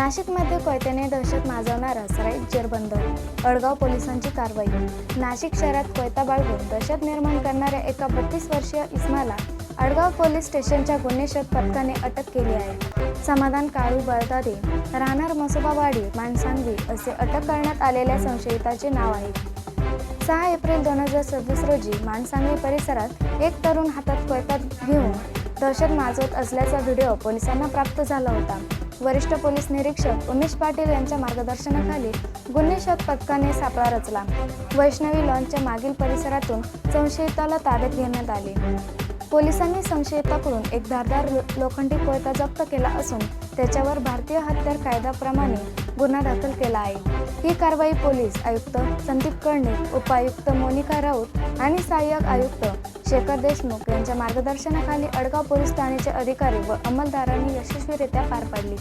नाशिकमध्ये कोयत्याने दहशत माजवणारा सराईत जेरबंद, अडगाव पोलिसांची कारवाई। नाशिक शहरात कोयता बाळगून दहशत निर्माण करणाऱ्या एका 32 वर्षीय इसमाला अडगाव पोलीस स्टेशनच्या गुन्हे शोध पथकाने अटक केली आहे। समाधान काळू बळदादे, राहणार मसोबावाडी, माणसांगी असे अटक करण्यात आलेल्या संशयिताचे नाव आहे। 6 एप्रिल 2026 रोजी माणसांगी परिसरात एक तरुण हातात कोयता घेऊन दहशत माजवत असल्याचा व्हिडिओ पोलिसांना प्राप्त झाला होता। वरिष्ठ पोलीस निरीक्षक उमेश पाटील यांच्या मार्गदर्शनाखाली गुन्हे शोध पथकाने सापळा रचला। वैष्णवी लॉन्सच्या मागील परिसरातून संशयिताला ताब्यात घेण्यात आले। पोलिसांनी संशयिताकडून एक धारदार लोखंडी कोयता जप्त केला असून त्याच्यावर भारतीय हत्यार कायद्याप्रमाणे गुन्हा दाखल केला आहे। ही कारवाई पोलीस आयुक्त संदीप कर्णिक, उपायुक्त मोनिका राऊत आणि सहाय्यक आयुक्त शेखर देशमुख यांच्या मार्गदर्शनाखाली अडगाव पोलीस ठाण्याचे अधिकारी व अंमलदारांनी यशस्वीरित्या पार पाडली।